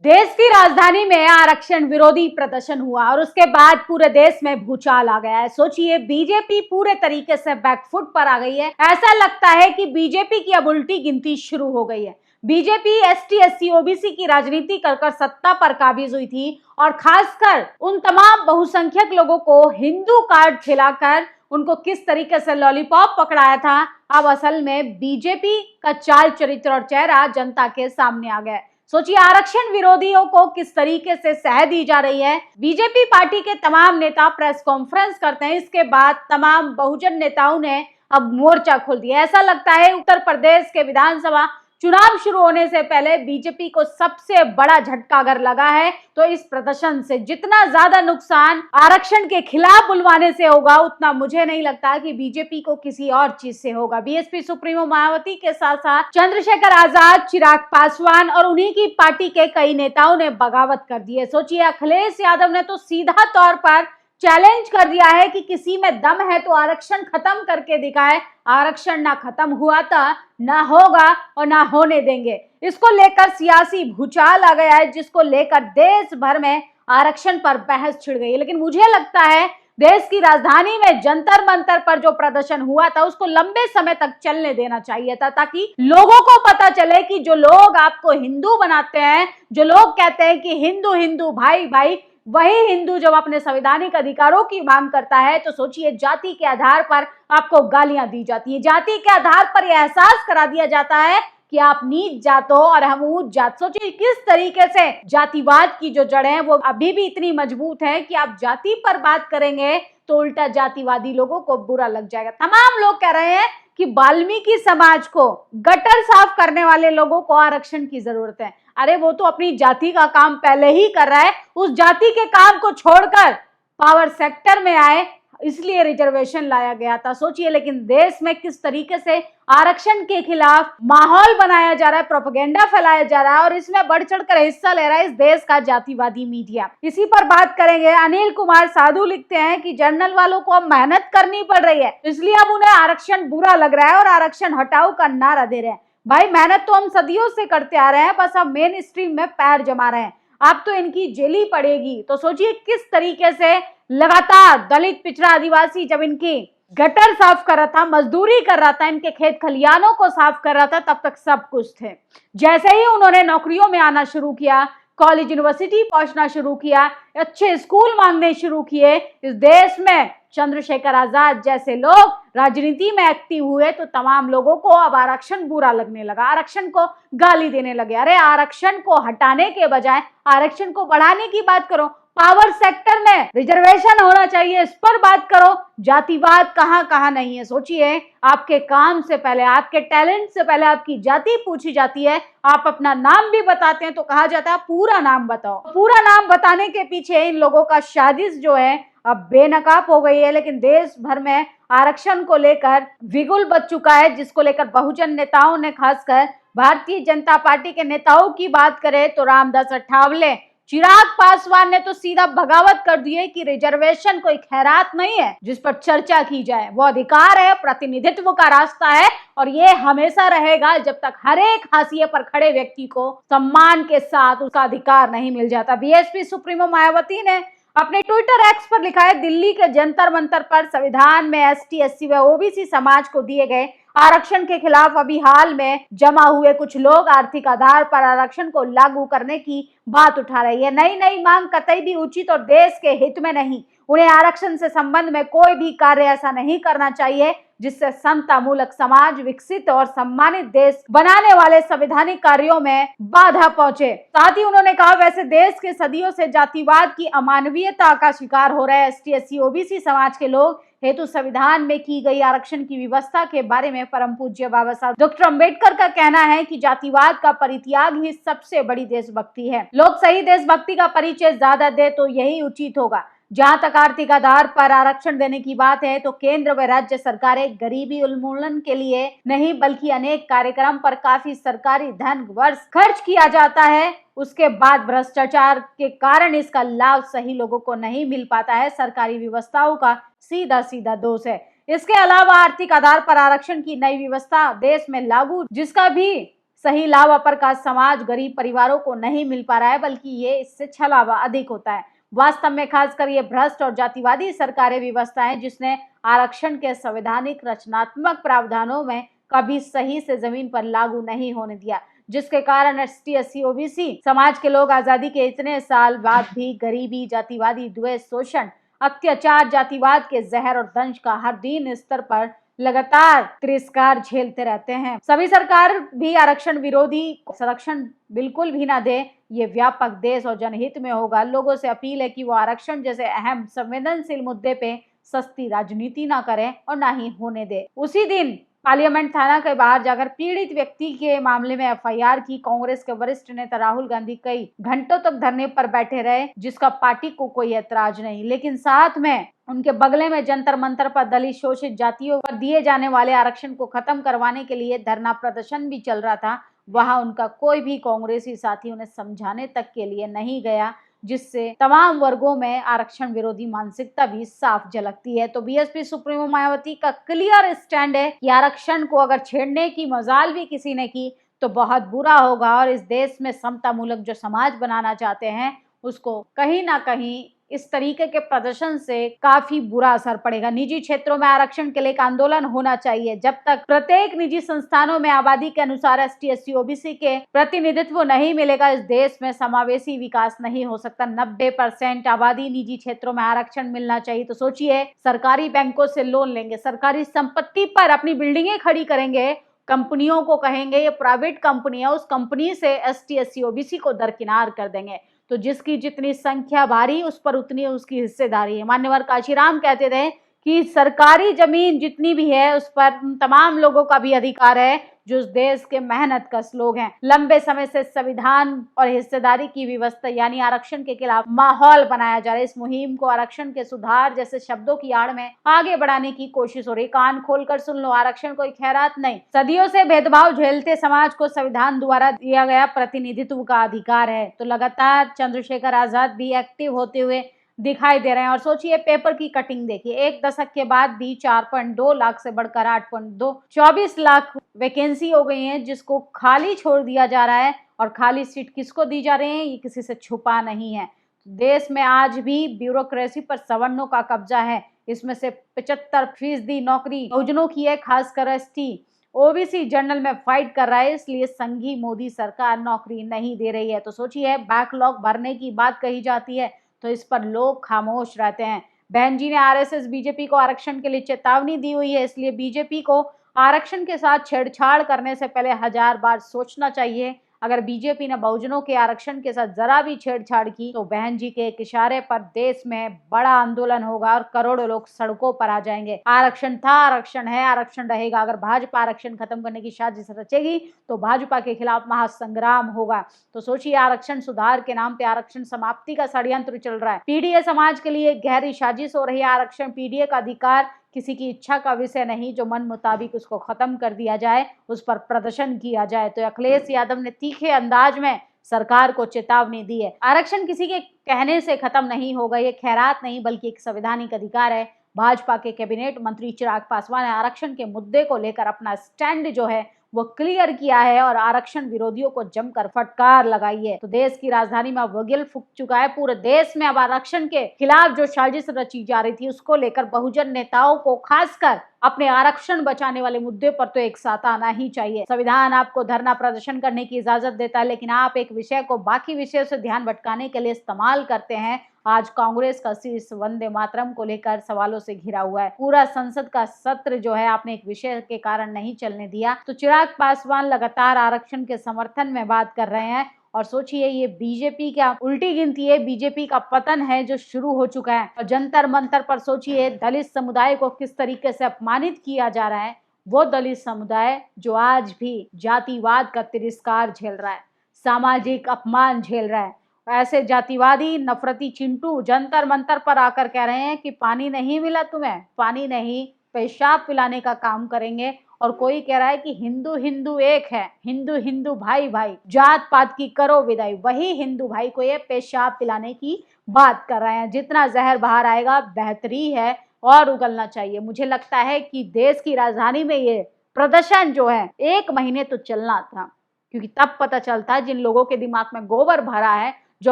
देश की राजधानी में आरक्षण विरोधी प्रदर्शन हुआ और उसके बाद पूरे देश में भूचाल आ गया है। सोचिए, बीजेपी पूरे तरीके से बैकफुट पर आ गई है। ऐसा लगता है कि बीजेपी की अब उल्टी गिनती शुरू हो गई है। बीजेपी एसटी एससी ओबीसी की राजनीति कर सत्ता पर काबिज हुई थी और खासकर उन तमाम बहुसंख्यक लोगों को हिंदू कार्ड खिलाकर उनको किस तरीके से लॉलीपॉप पकड़ाया था, अब असल में बीजेपी का चाल चरित्र और चेहरा जनता के सामने आ गया है। सोचिए, आरक्षण विरोधियों को किस तरीके से सह दी जा रही है। बीजेपी पार्टी के तमाम नेता प्रेस कॉन्फ्रेंस करते हैं, इसके बाद तमाम बहुजन नेताओं ने अब मोर्चा खोल दिया। ऐसा लगता है उत्तर प्रदेश के विधानसभा चुनाव शुरू होने से पहले बीजेपी को सबसे बड़ा झटका अगर लगा है तो इस प्रदर्शन से। जितना ज्यादा नुकसान आरक्षण के खिलाफ बुलवाने से होगा, उतना मुझे नहीं लगता कि बीजेपी को किसी और चीज से होगा। बीएसपी सुप्रीमो मायावती के साथ साथ चंद्रशेखर आजाद, चिराग पासवान और उन्हीं की पार्टी के कई नेताओं ने बगावत कर दी है। सोचिए, अखिलेश यादव ने तो सीधा तौर पर चैलेंज कर दिया है कि किसी में दम है तो आरक्षण खत्म करके दिखाए। आरक्षण ना खत्म हुआ था, ना होगा और ना होने देंगे। इसको लेकर सियासी भूचाल आ गया है, जिसको लेकर देश भर में आरक्षण पर बहस छिड़ गई है। लेकिन मुझे लगता है देश की राजधानी में जंतर मंतर पर जो प्रदर्शन हुआ था उसको लंबे समय तक चलने देना चाहिए था, ताकि लोगों को पता चले कि जो लोग आपको हिंदू बनाते हैं, जो लोग कहते हैं कि हिंदू हिंदू भाई भाई, वही हिंदू जब अपने संवैधानिक अधिकारों की मांग करता है तो सोचिए, जाति के आधार पर आपको गालियां दी जाती है। जाति के आधार पर यह एहसास करा दिया जाता है कि आप नीच जात हो और हम ऊंच जात। सोचिए किस तरीके से जातिवाद की जो जड़ें हैं वो अभी भी इतनी मजबूत है कि आप जाति पर बात करेंगे तो उल्टा जातिवादी लोगों को बुरा लग जाएगा। तमाम लोग कह रहे हैं कि वाल्मीकि समाज को, गटर साफ करने वाले लोगों को आरक्षण की जरूरत है। अरे वो तो अपनी जाति का काम पहले ही कर रहा है, उस जाति के काम को छोड़कर पावर सेक्टर में आए, इसलिए रिजर्वेशन लाया गया था। सोचिए, लेकिन देश में किस तरीके से आरक्षण के खिलाफ माहौल बनाया जा रहा है, प्रोपेगेंडा फैलाया जा रहा है और इसमें बढ़ चढ़कर हिस्सा ले रहा है इस देश का जातिवादी मीडिया। इसी पर बात करेंगे। अनिल कुमार साधु लिखते हैं कि जर्नल वालों को अब मेहनत करनी पड़ रही है, इसलिए अब उन्हें आरक्षण बुरा लग रहा है और आरक्षण हटाओ का नारा दे रहे हैं। भाई, मेहनत तो हम सदियों से करते आ रहे हैं, बस अब मेन स्ट्रीम में पैर जमा रहे हैं। अब तो इनकी जेली पड़ेगी। तो सोचिए किस तरीके से लगातार दलित, पिछड़ा, आदिवासी जब इनकी गटर साफ कर रहा था, मजदूरी कर रहा था, इनके खेत खलियानों को साफ कर रहा था, तब तक सब कुछ थे। जैसे ही उन्होंने नौकरियों में आना शुरू किया, कॉलेज यूनिवर्सिटी पहुंचना शुरू किया, अच्छे स्कूल मांगने शुरू किए, इस देश में चंद्रशेखर आजाद जैसे लोग राजनीति में एक्टिव हुए तो तमाम लोगों को अब आरक्षण बुरा लगने लगा, आरक्षण को गाली देने लगे। अरे आरक्षण को हटाने के बजाय आरक्षण को बढ़ाने की बात करो, पावर सेक्टर में रिजर्वेशन होना चाहिए, इस पर बात करो। जातिवाद कहां कहां नहीं है। सोचिए, आपके काम से पहले, आपके टैलेंट से पहले आपकी जाति पूछी जाती है। आप अपना नाम भी बताते हैं तो कहा जाता है पूरा नाम बताओ। पूरा नाम बताने के पीछे इन लोगों का साजिश जो है अब बेनकाब हो गई है। लेकिन देश भर में आरक्षण को लेकर बिगुल बच चुका है, जिसको लेकर बहुजन नेताओं ने, खासकर भारतीय जनता पार्टी के नेताओं की बात करें तो रामदास अठावले, चिराग पासवान ने तो सीधा बगावत कर दी है कि रिजर्वेशन कोई खैरात नहीं है जिस पर चर्चा की जाए, वो अधिकार है, प्रतिनिधित्व का रास्ता है और ये हमेशा रहेगा जब तक हर एक हाशिए पर खड़े व्यक्ति को सम्मान के साथ उसका अधिकार नहीं मिल जाता। बीएसपी सुप्रीमो मायावती ने अपने ट्विटर एक्स पर लिखा है, दिल्ली के जंतर मंतर पर संविधान में एसटी एससी व ओबीसी समाज को दिए गए आरक्षण के खिलाफ अभी हाल में जमा हुए कुछ लोग आर्थिक आधार पर आरक्षण को लागू करने की बात उठा रही है। नई मांग कतई भी उचित और देश के हित में नहीं। उन्हें आरक्षण से संबंध में कोई भी कार्य ऐसा नहीं करना चाहिए जिससे समता मूलक समाज, विकसित और सम्मानित देश बनाने वाले संवैधानिक कार्यों में बाधा पहुंचे। साथ ही उन्होंने कहा, वैसे देश के सदियों से जातिवाद की अमानवीयता का शिकार हो रहे एसटी एससी ओबीसी समाज के लोग हेतु संविधान में की गई आरक्षण की व्यवस्था के बारे में परम पूज्य बाबा साहब डॉक्टर अम्बेडकर का कहना है कि जातिवाद का परित्याग ही सबसे बड़ी देशभक्ति है। लोग सही देशभक्ति का परिचय ज्यादा दे तो यही उचित होगा। जहां तक आर्थिक आधार पर आरक्षण देने की बात है तो केंद्र व राज्य सरकारें गरीबी उन्मूलन के लिए नहीं बल्कि अनेक कार्यक्रम पर काफी सरकारी धन वर्ष खर्च किया जाता है, उसके बाद भ्रष्टाचार के कारण इसका लाभ सही लोगों को नहीं मिल पाता है। सरकारी व्यवस्थाओं का सीधा दोष है। इसके अलावा आर्थिक आधार पर आरक्षण की नई व्यवस्था देश में लागू, जिसका भी सही लाभ अपर कास्ट समाज गरीब परिवारों को नहीं मिल पा रहा है, बल्कि ये इससे छलावा अधिक होता है। वास्तव में खासकर ये भ्रष्ट और जातिवादी सरकारी व्यवस्थाएं जिसने आरक्षण के संवैधानिक रचनात्मक प्रावधानों में कभी सही से जमीन पर लागू नहीं होने दिया, जिसके कारण एसटी, एससी, ओबीसी समाज के लोग आजादी के इतने साल बाद भी गरीबी, जातिवादी द्वेष, शोषण, अत्याचार, जातिवाद के जहर और दंश का हर दिन स्तर पर लगातार तिरस्कार झेलते रहते हैं। सभी सरकार भी आरक्षण विरोधी संरक्षण बिल्कुल भी ना दे, ये व्यापक देश और जनहित में होगा। लोगों से अपील है कि वो आरक्षण जैसे अहम संवेदनशील मुद्दे पे सस्ती राजनीति ना करें और ना ही होने दे। उसी दिन पार्लियामेंट थाना के बाहर जाकर पीड़ित व्यक्ति के मामले में एफआईआर की कांग्रेस के वरिष्ठ नेता राहुल गांधी कई घंटों तक धरने पर बैठे रहे, जिसका पार्टी को कोई ऐतराज नहीं, लेकिन साथ में उनके बगले में जंतर मंतर पर दलित शोषित जातियों पर दिए जाने वाले आरक्षण को खत्म करवाने के लिए धरना प्रदर्शन भी चल रहा था। वहां उनका कोई भी कांग्रेसी साथी उन्हें समझाने तक के लिए नहीं गया, जिससे तमाम वर्गों में आरक्षण विरोधी मानसिकता भी साफ झलकती है। तो बीएसपी सुप्रीमो मायावती का क्लियर स्टैंड है कि आरक्षण को अगर छेड़ने की मजाल भी किसी ने की तो बहुत बुरा होगा, और इस देश में समता मूलक जो समाज बनाना चाहते हैं उसको कहीं ना कहीं इस तरीके के प्रदर्शन से काफी बुरा असर पड़ेगा। निजी क्षेत्रों में आरक्षण के लिए एक आंदोलन होना चाहिए। जब तक प्रत्येक निजी संस्थानों में आबादी के अनुसार एसटी, एससी, ओबीसी के प्रतिनिधित्व नहीं मिलेगा, इस देश में समावेशी विकास नहीं हो सकता। 90% आबादी निजी क्षेत्रों में आरक्षण मिलना चाहिए। तो सोचिए, सरकारी बैंकों से लोन लेंगे, सरकारी संपत्ति पर अपनी बिल्डिंगें खड़ी करेंगे, कंपनियों को कहेंगे ये प्राइवेट कंपनी है, उस कंपनी से एसटी, एससी, ओबीसी को दरकिनार कर देंगे। तो जिसकी जितनी संख्या भारी उस पर उतनी उसकी हिस्सेदारी है। मान्यवर काशीराम कहते थे कि सरकारी जमीन जितनी भी है उस पर तमाम लोगों का भी अधिकार है जो उस देश के मेहनत कश लोग हैं। लंबे समय से संविधान और हिस्सेदारी की व्यवस्था यानी आरक्षण के खिलाफ माहौल बनाया जा रहा है। इस मुहिम को आरक्षण के सुधार जैसे शब्दों की आड़ में आगे बढ़ाने की कोशिश हो रही। कान खोलकर सुन लो, आरक्षण कोई खैरात नहीं, सदियों से भेदभाव झेलते समाज को संविधान द्वारा दिया गया प्रतिनिधित्व का अधिकार है। तो लगातार चंद्रशेखर आजाद भी एक्टिव होते हुए दिखाई दे रहे हैं। और सोचिए, पेपर की कटिंग देखिए, एक दशक के बाद भी 4.2 लाख से बढ़कर 8.2 24 लाख वैकेंसी हो गई है, जिसको खाली छोड़ दिया जा रहा है। और खाली सीट किसको दी जा रही है ये किसी से छुपा नहीं है। देश में आज भी ब्यूरोक्रेसी पर सवर्णों का कब्जा है। इसमें से 75% नौकरी बहुजनों की है, खासकर एसटी, ओबीसी जनरल में फाइट कर रहा है। इसलिए संघी मोदी सरकार नौकरी नहीं दे रही है। तो सोचिए, बैकलॉग भरने की बात कही जाती है तो इस पर लोग खामोश रहते हैं। बहन जी ने आरएसएस बीजेपी को आरक्षण के लिए चेतावनी दी हुई है, इसलिए बीजेपी को आरक्षण के साथ छेड़छाड़ करने से पहले 1000 बार सोचना चाहिए। अगर बीजेपी ने बहुजनों के आरक्षण के साथ जरा भी छेड़छाड़ की तो बहन जी के एक इशारे पर देश में बड़ा आंदोलन होगा और करोड़ों लोग सड़कों पर आ जाएंगे। आरक्षण था, आरक्षण है, आरक्षण रहेगा। अगर भाजपा आरक्षण खत्म करने की साजिश रचेगी तो भाजपा के खिलाफ महासंग्राम होगा। तो सोचिए, आरक्षण सुधार के नाम पे आरक्षण समाप्ति का षड्यंत्र चल रहा है। पीडीए समाज के लिए गहरी साजिश हो रही है। आरक्षण पीडीए का अधिकार किसी की इच्छा का विषय नहीं, जो मन मुताबिक उसको खत्म कर दिया जाए, उस पर प्रदर्शन किया जाए। तो अखिलेश यादव ने तीखे अंदाज में सरकार को चेतावनी दी है। आरक्षण किसी के कहने से खत्म नहीं होगा, ये खैरात नहीं बल्कि एक संवैधानिक अधिकार है। भाजपा के कैबिनेट मंत्री चिराग पासवान ने आरक्षण के मुद्दे को लेकर अपना स्टैंड जो है वो क्लियर किया है और आरक्षण विरोधियों को जमकर फटकार लगाई है। तो देश की राजधानी में वगिल फूक चुका है। पूरे देश में अब आरक्षण के खिलाफ जो साजिश रची जा रही थी उसको लेकर बहुजन नेताओं को, खासकर अपने आरक्षण बचाने वाले मुद्दे पर तो एक साथ आना ही चाहिए। संविधान आपको धरना प्रदर्शन करने की इजाजत देता है, लेकिन आप एक विषय को बाकी विषयों से ध्यान भटकाने के लिए इस्तेमाल करते हैं। आज कांग्रेस का शीर्ष वंदे मातरम को लेकर सवालों से घिरा हुआ है। पूरा संसद का सत्र जो है आपने एक विषय के कारण नहीं चलने दिया। तो चिराग पासवान लगातार आरक्षण के समर्थन में बात कर रहे हैं। और सोचिए, ये बीजेपी क्या उल्टी गिनती है, बीजेपी का पतन है जो शुरू हो चुका है। और जंतर मंतर पर सोचिए, दलित समुदाय को किस तरीके से अपमानित किया जा रहा है। वो दलित समुदाय जो आज भी जातिवाद का तिरस्कार झेल रहा है, सामाजिक अपमान झेल रहा है। ऐसे जातिवादी नफरती चिंटू जंतर मंतर पर आकर कह रहे हैं कि पानी नहीं मिला तुम्हें, पानी नहीं, पेशाब पिलाने का काम करेंगे। और कोई कह रहा है कि हिंदू हिंदू एक है, हिंदू हिंदू भाई भाई, जात पात की करो विदाई। वही हिंदू भाई को ये पेशाब पिलाने की बात कर रहे हैं। जितना जहर बाहर आएगा बेहतरी है और उगलना चाहिए। मुझे लगता है कि देश की राजधानी में ये प्रदर्शन जो है 1 महीने तो चलना था, क्योंकि तब पता चलता है जिन लोगों के दिमाग में गोबर भरा है, जो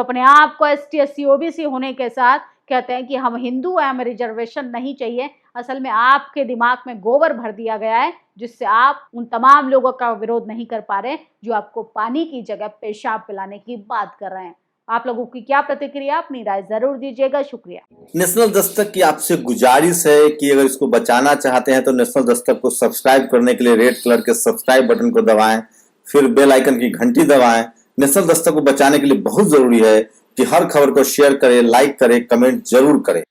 अपने आप को ST SC OBC होने के साथ कहते हैं कि हम हिंदू हैं, हमें रिजर्वेशन नहीं चाहिए, असल में आपके दिमाग में गोबर भर दिया गया है, जिससे आप उन तमाम लोगों का विरोध नहीं कर पा रहे जो आपको पानी की जगह पेशाब पिलाने की बात कर रहे हैं। आप लोगों की क्या प्रतिक्रिया, अपनी राय जरूर दीजिएगा। शुक्रिया। नेशनल दस्तक की आपसे गुजारिश है कि अगर इसको बचाना चाहते हैं तो नेशनल दस्तक को सब्सक्राइब करने के लिए रेड कलर के सब्सक्राइब बटन को दबाएं, फिर बेल आइकन की घंटी दबाएं। नेशनल दस्तक को बचाने के लिए बहुत जरूरी है कि हर खबर को शेयर करें, लाइक करें, कमेंट जरूर करें।